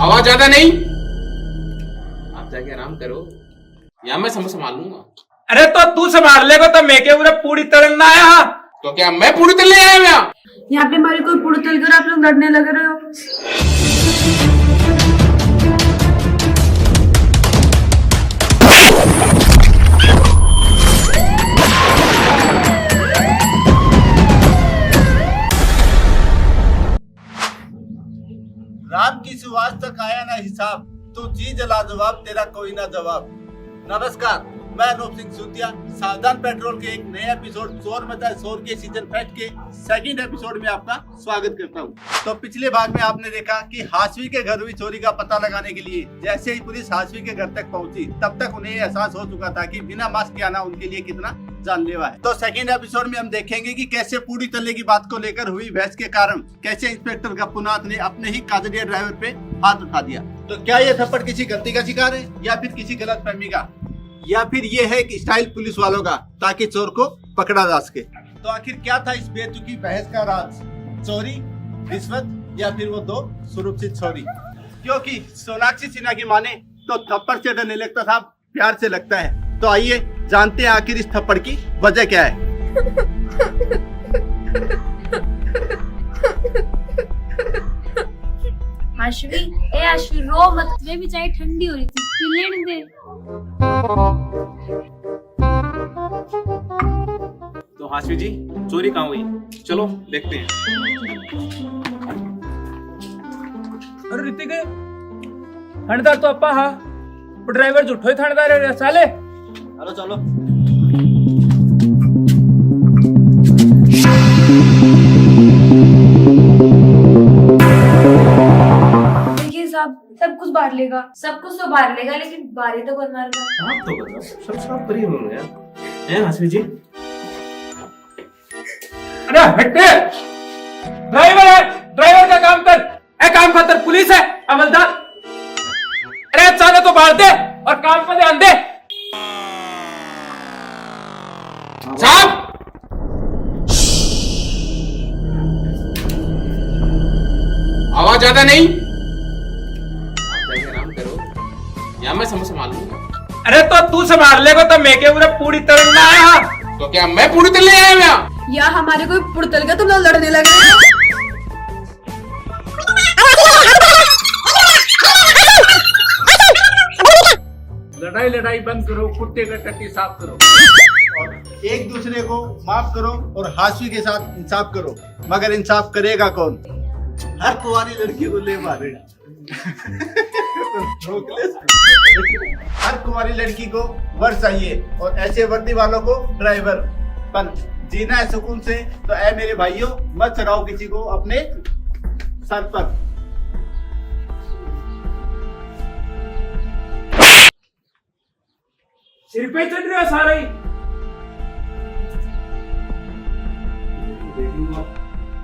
आवाज ज्यादा नहीं। आप जाके आराम करो या मैं संभाल लूंगा। अरे तो तू संभाल लेगा तो मैं के पूरा पूरी तलना आया। हाँ तो क्या मैं पूरी तलने आया हूं यहाँ पे हमारी कोई पूरी तल कर आप लोग लड़ने लग रहे हो। राम की सुवास तक आया ना हिसाब, तू चीज लाजवाब तेरा कोई ना जवाब। नमस्कार, मैं अनूप सिंह सूतिया सावधान पेट्रोल के एक नए एपिसोड शोर मचा शोर के सीजन 5 के सेकंड एपिसोड में आपका स्वागत करता हूं। तो पिछले भाग में आपने देखा कि हाशवी के घर हुई चोरी का पता लगाने के लिए जैसे ही पुलिस हाशवी के घर तक पहुंची तब तक उन्हें एहसास हो चुका था कि बिना मास्क के आना उनके लिए कितना जानलेवा है। तो सेकंड एपिसोड में हम देखेंगे कि कैसे पूरी तल्ले की बात को लेकर हुई बहस के कारण कैसे इंस्पेक्टर गप्पूनाथ ने अपने ही कादरिया ड्राइवर पे हाथ उठा दिया। तो क्या ये थप्पड़ किसी गलती का शिकार है या फिर किसी गलत फहमी का, या फिर ये है कि स्टाइल पुलिस वालों का ताकि चोर को पकड़ा जा सके। तो आखिर क्या था इस बेतुकी बहस का राज, चोरी, रिश्वत या फिर वो दो सुरक्षित छोरी। क्योंकि सोनाक्षी सिन्हा की माने तो थप्पड़ से डर नहीं लगता था, प्यार से लगता है। तो आइए जानते हैं आखिर इस थप्पड़ की वजह क्या है। आशवी रो मत, वे भी चाहे ठंडी हो रही थी, पी लेने दे। तो हाशवी जी चोरी कहाँ हुई, चलो देखते हैं। अरे ऋतिक थानेदार तो अपा हा ड्राइवर झूठो ही थानेदार है साले। चलो चलो देखिए साहब, सब कुछ बाहर लेगा, सब कुछ तो बाहर लेगा, लेकिन बारी तो कौन मारेगा। आप तो बताओ, सब फ्री हो गया हैं हाशवी जी। अरे हटे, ड्राइवर है, ड्राइवर का काम कर। काम खातर पुलिस है अमलदार। अरे चाहे तो बाहर दे और काम पर ध्यान दे। साहब आवाज ज्यादा नहीं। आप जाके आराम करो या मैं संभाल लूंगा। अरे तो तू संभाल लेगा तो मैं के पूरा पूरी तलना आया। तो क्या मैं पूरी तलने आया हूं या हमारे कोई पुड़तल का तुम लोग लड़ने लग रहे हो। लड़ाई बंद करो, कुत्ते का टट्टी साफ करो और एक दूसरे को माफ करो और हाशवी के साथ इंसाफ करो। मगर इंसाफ करेगा कौन? हर कुंवारी लड़की को ले मारेगा। हर कुंवारी लड़की को वर चाहिए और ऐसे वर्दी वालों को ड्राइवर। पर जीना है सुकून से तो ऐ मेरे भाइयों मत चढ़ाओ किसी को अपने सर पर। सिर पे चढ़ रहा सारा ही।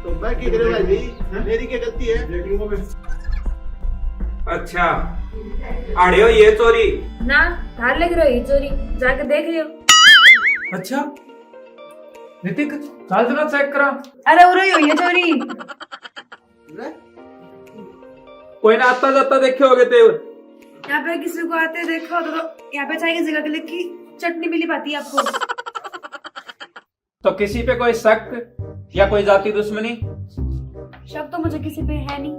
तो मैं क्या करूँ भाई, मेरी क्या गलती है? अच्छा आड़े हो ये चोरी ना धार लग रही चोरी, जाके देख लियो। अच्छा ऋतिक चाल जरा चेक करा। अरे हो रही हो ये चोरी। कोई ना आता जाता देखे होगे तेवर। यहाँ पे किसी को आते देखो तो यहाँ पे चाय की जगह के लिए की चटनी मिली पाती है आपको। तो किसी पे कोई शक या कोई जाति दुश्मनी? शक तो मुझे किसी पे है नहीं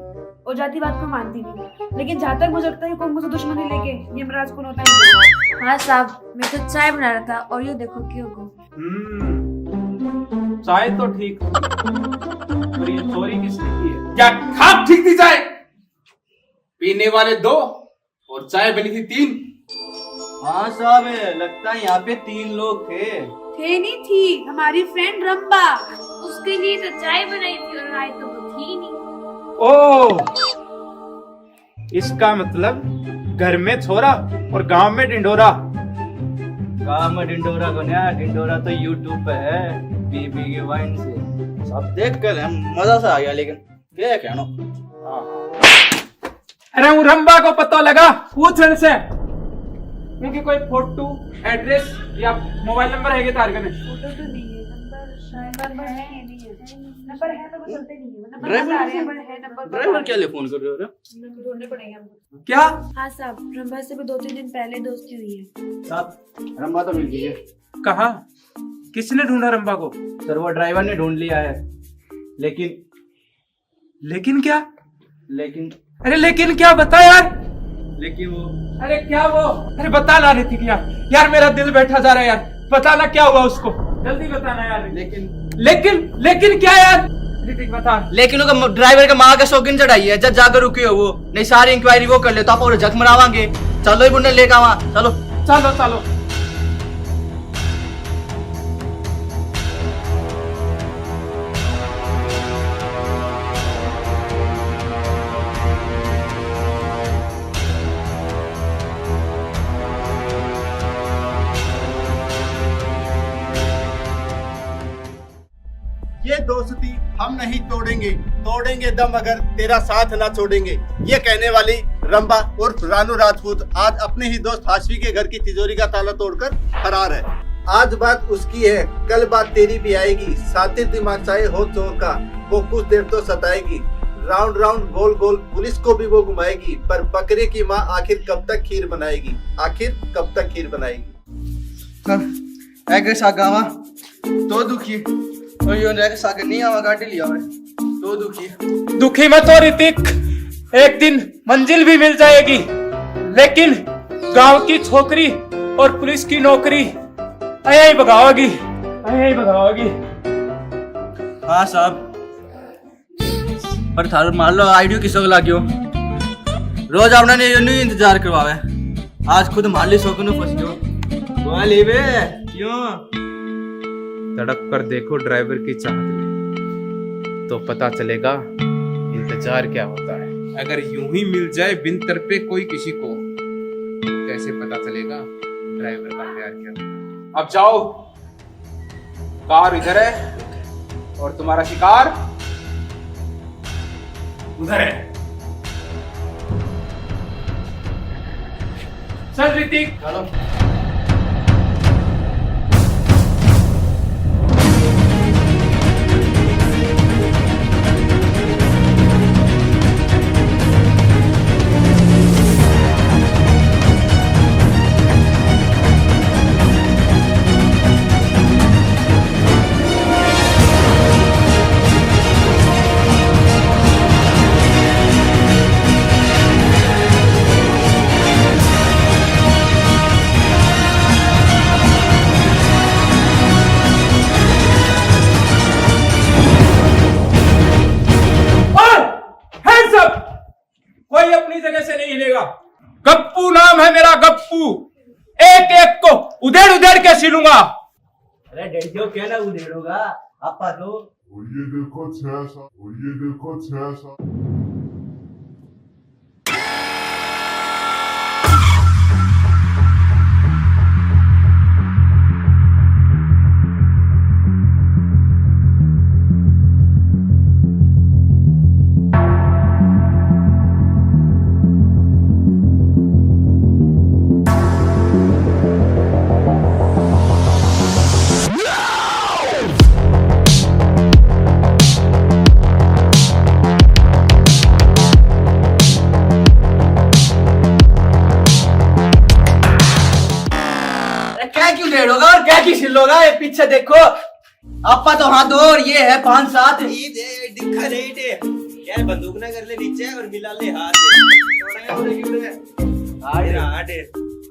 और जाति बात को मानती नहीं, लेकिन जहाँ तक मुझे लगता है कोई मुझे दुश्मनी लेके यमराज कौन होता है। हाँ साहब, मैं तो चाय बना रहा था और ये देखो क्यों को। चाय तो ठीक और ये चोरी किसने की है? क्या खाप ठीक थी चाय? पीने वाले 2 और चाय बनी थी 3। हाँ साहब, लगता है यहाँ पे 3 लोग थे। नहीं थी हमारी फ्रेंड रंबा, उसके लिए तो चाय बनाई थी और राय तो वो थी नहीं। ओ इसका मतलब घर में छोरा और गांव में ढिंडोरा। गाँव में ढिंडोरा को नया ढिंडोरा तो यूट्यूब पे है, बीबी के वाइन से सब देख कर मजा सा आ गया। लेकिन क्या कहना, अरे वो रंबा को पता लगा पूछ से क्योंकि कोई फोटो एड्रेस या मोबाइल नंबर है तारगन? फोटो तो नहीं है, नंबर शायद नंबर है या नहीं है? नंबर है तो वो चलते नहीं है, नंबर ड्राइवर बता रहे हैं, नंबर है, नंबर बता ड्राइवर रहे क्या हैं। ले फोन कर रहे हो रे? नंबर ढूंढने पड़ेंगे हमको। क्या? हाँ साहब, रंभा से भी 2-3 दिन पहले दोस्ती हुई है। साहब रंबा तो मिल गई है कहाँ? किसने ढूंढा रंभा को? सर, वो ड्राइवर ने ढूंढ लिया है, लेकिन लेकिन क्या? लेकिन अरे लेकिन क्या, बता यार। लेकिन वो अरे क्या वो? अरे बताना ऋतिक यार मेरा दिल बैठा जा रहा है यार, बताना क्या हुआ उसको, जल्दी बताना यार। लेकिन क्या यार? ऋतिक बता। लेकिन वो ड्राइवर का माँ का शौकीन चढ़ाई है, जब जाकर रुके हो वो नहीं, सारी इंक्वायरी वो कर ले तो आप और जख्म मरावांगे। चलो ही बुढ़ने लेकर आवा, चलो चलो चलो। ये दोस्ती हम नहीं तोड़ेंगे, तोड़ेंगे दम अगर तेरा साथ ना छोड़ेंगे। ये कहने वाली रंभा उर्फ रानू राजपूत आज अपने ही दोस्त हाशवी के घर की तिजोरी का ताला तोड़कर फरार है। आज बात उसकी है, कल बात तेरी भी आएगी। सातिर दिमाग चाहे हो चोर का, वो कुछ देर तो सताएगी। राउंड राउंड गोल गोल पुलिस को भी वो घुमाएगी, पर बकरे की माँ आखिर कब तक खीर बनाएगी, आखिर कब तक खीर बनाएगी। सर एगे सागावा तो दुखी और यो एगे सागे नहीं आवा गाड़ी लिया है तो दुखी। दुखी मत हो ऋतिक, एक दिन मंजिल भी मिल जाएगी, लेकिन गांव की छोकरी और पुलिस की नौकरी यही भगाओगी, यही भगाओगी। हाँ साहब, पर थारो मान लो आइडियो किसको लाग्यो, रोज आपने ने यूं ही इंतजार करवावे, आज खुद मान ली शौकीन फंस गयो। गोवा लेवे क्यों? सड़क पर देखो ड्राइवर की चाहत तो पता चलेगा इंतजार क्या होता है। अगर यूं ही मिल जाए बिन तरपे कोई किसी को, तो कैसे पता चलेगा ड्राइवर का प्यार क्या होता है। अब जाओ, कार इधर है और तुम्हारा शिकार उधर है। चल ऋतिक। चलो कोई अपनी जगह से नहीं हिलेगा। गप्पू नाम है मेरा, गप्पू। एक एक को उधेड़ उधेड़ के सिलूंगा। अरे डेढ़ क्या ना उधेड़ोगा आपा तो। और ये देखो 6 साल, और ये देखो 6 साल। क्या क्यों डेढ़ोगा और क्या की सिलोगा? ये पीछे देखो आपा तो हाथ और ये है 5-7 दिखा नहीं दे यार, बंदूक ना कर ले नीचे और मिला ले हाथ।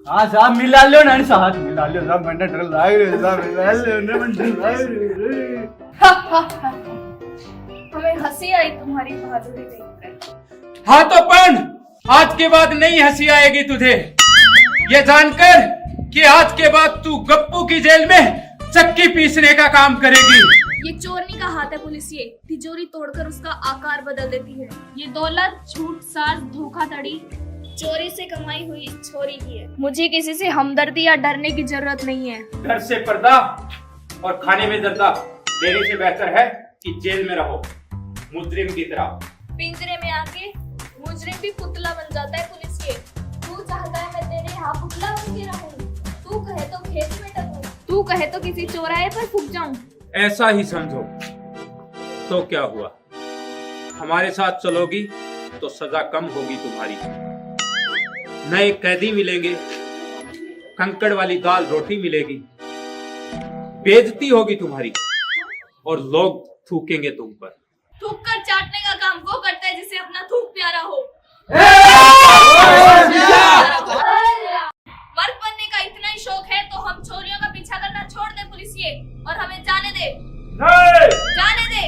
हाँ साहब मिला लो ना, साहब मिला लो साहब, मैंने डर लाग रहे साहब, मिला लो ना, मैं डर लाग रहे। हमें हंसी आई तुम्हारी बहादुरी देखकर। हाँ तो पण आज के बाद नहीं हंसी आएगी तुझे, ये जानकर कि आज के बाद तू गप्पू की जेल में चक्की पीसने का काम करेगी। ये चोरनी का हाथ है पुलिसिए, तिजोरी तोड़कर उसका आकार बदल देती है। ये दौलत झूठ साज धोखाधड़ी चोरी से कमाई हुई छोरी की है। मुझे किसी से हमदर्दी या डरने की जरूरत नहीं है। घर से पर्दा और खाने में जर्दा देने से बेहतर है कि जेल में रहो मुजरिम की तरह। पिंजरे में आके मुजरिम भी पुतला बन जाता है पुलिसिए। तू चाहता है मैं तेरे यहाँ पुतला बन के रहूं, तू कहे तो खेत में टकूं, तू कहे तो किसी चौराहे पर फूक जाऊं, ऐसा ही समझो। तो क्या हुआ, हमारे साथ चलोगी तो सजा कम होगी तुम्हारी। नए कैदी मिलेंगे, कंकड़ वाली दाल रोटी मिलेगी, बेइज्जती होगी तुम्हारी और लोग थूकेंगे तुम पर। थूक कर चाटने का काम वो करता है जिसे अपना थूक प्यारा हो। मर्द बनने का इतना ही शौक है तो हम चोरियों का पीछा करना छोड़ दे पुलिसिए और हमें जाने दे। जाने दे,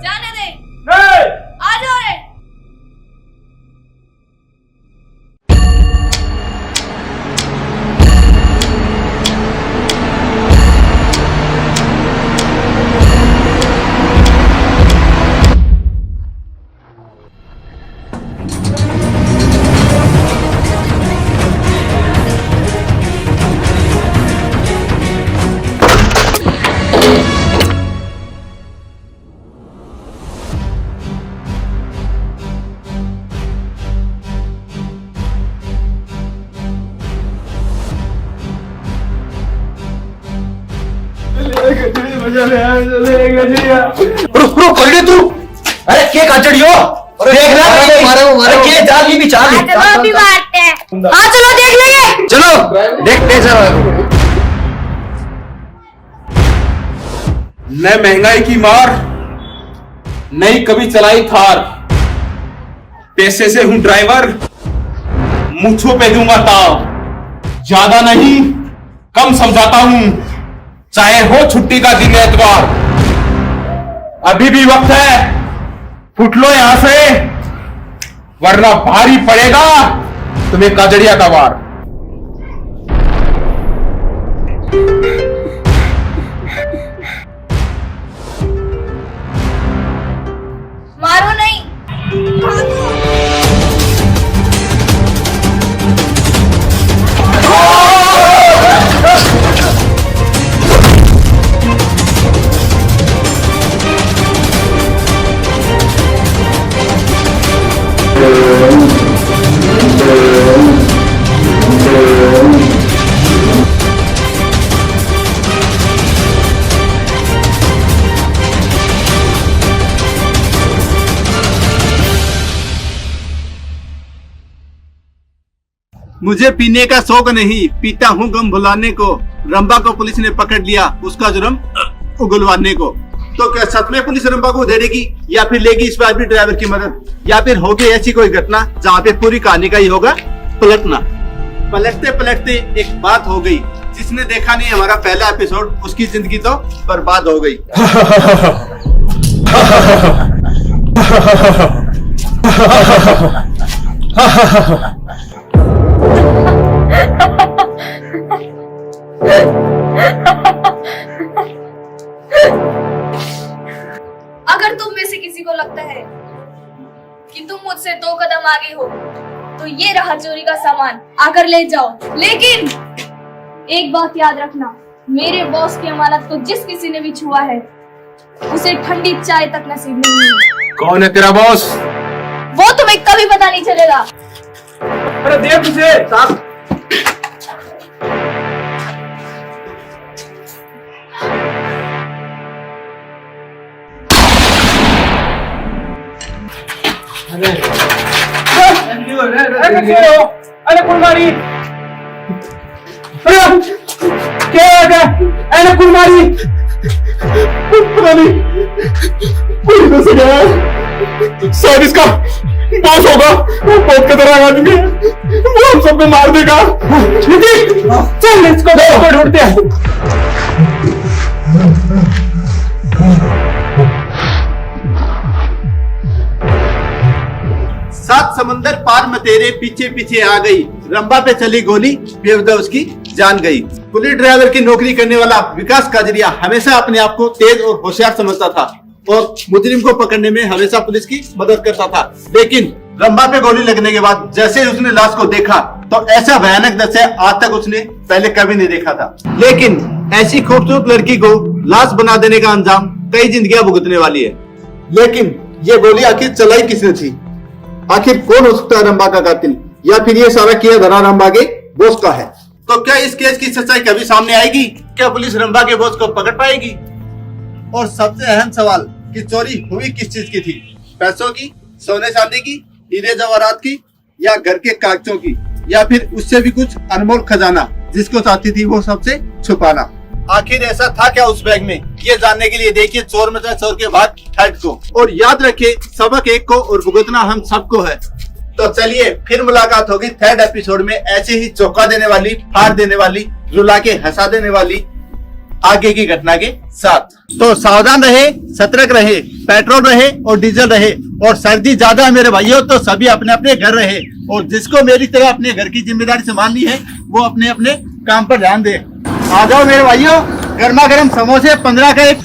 जाने दे, आ जाओ रे। पकड़े तू। अरे के काचड़ियो देख रहा है के जाली भी चाल। चलो अभी मारते हैं। हाँ चलो देख लेंगे। चलो देखते चलो। न महंगाई की मार, नहीं कभी चलाई थार। पैसे से हूं ड्राइवर, मूंछों पे दूंगा ताव। ज्यादा नहीं कम समझाता हूं, चाहे हो छुट्टी का दिन एतवार। अभी भी वक्त है, फुट लो यहां से, वरना भारी पड़ेगा तुम्हें काजड़िया का वार। मारो नहीं, मुझे पीने का शौक नहीं, पीता हूँ गम भुलाने को। रंबा को पुलिस ने पकड़ लिया, उसका जुर्म उगलवाने को। तो क्या सच में पुलिस रंबा को उधेड़ेगी या फिर लेगी इस बार भी ड्राइवर की मदद, या फिर होगी ऐसी कोई घटना जहाँ पे पूरी कहानी का ही होगा पलटना। पलटते पलटते एक बात हो गई, जिसने देखा नहीं हमारा पहला एपिसोड उसकी जिंदगी तो बर्बाद हो गई। अगर तुम में से किसी को लगता है कि तुम मुझसे 2 कदम आगे हो तो ये रहा चोरी का सामान, आकर ले जाओ। लेकिन एक बात याद रखना, मेरे बॉस की अमानत को जिस किसी ने भी छुआ है उसे ठंडी चाय तक नसीब नहीं है। कौन है तेरा बॉस? वो तुम्हें कभी पता नहीं चलेगा। अरे देख तुझे साहब। अरे कुलमारी, क्या कुलमारी, पता नहीं कोई तो से गया है। शायद इसका बॉस होगा, वो बहुत खतरनाक आदमी है, वो हम सबको मार देगा। चल इसको ढूंढते हैं। सात समंदर पार में तेरे पीछे पीछे आ गई, रंबा पे चली गोली, बेवजह उसकी जान गई। पुलिस ड्राइवर की नौकरी करने वाला विकास काजरिया हमेशा अपने आप को तेज और होशियार समझता था और मुजरिम को पकड़ने में हमेशा पुलिस की मदद करता था। लेकिन रंबा पे गोली लगने के बाद जैसे ही उसने लाश को देखा तो ऐसा भयानक दृश्य आज तक उसने पहले कभी नहीं देखा था। लेकिन ऐसी खूबसूरत लड़की को लाश बना देने का अंजाम कई जिंदगियां भुगतने वाली है। लेकिन ये गोली आखिर चलाई किसने थी? आखिर कौन हो सकता है रंबा का कातिल, या फिर ये सारा किया धरा रंबा के बॉस का है? तो क्या इस केस की सच्चाई कभी सामने आएगी? क्या पुलिस रंबा के बॉस को पकड़ पाएगी? और सबसे अहम सवाल कि चोरी हुई किस चीज की थी, पैसों की, सोने चांदी की, हीरे जवाहरात की, या घर के कागजों की, या फिर उससे भी कुछ अनमोल खजाना जिसको चाहती थी वो सबसे छुपाना। आखिर ऐसा था क्या उस बैग में, ये जानने के लिए देखिए चोर मचा चोर के भाग थर्ड को। और याद रखिए सबक एक को और भुगतना हम सबको है। तो चलिए फिर मुलाकात होगी थर्ड एपिसोड में ऐसे ही चौंका देने वाली, फाड़ देने वाली, रुला के हंसा देने वाली आगे की घटना के साथ। तो सावधान रहे, सतर्क रहे, पेट्रोल रहे और डीजल रहे, और सर्दी ज्यादा है मेरे भाइयों तो सभी अपने अपने घर रहे, और जिसको मेरी तरह अपने घर की जिम्मेदारी संभालनी है वो अपने अपने काम पर ध्यान दे। आ जाओ मेरे भाइयों, गर्मा गर्म समोसे 15 का एक।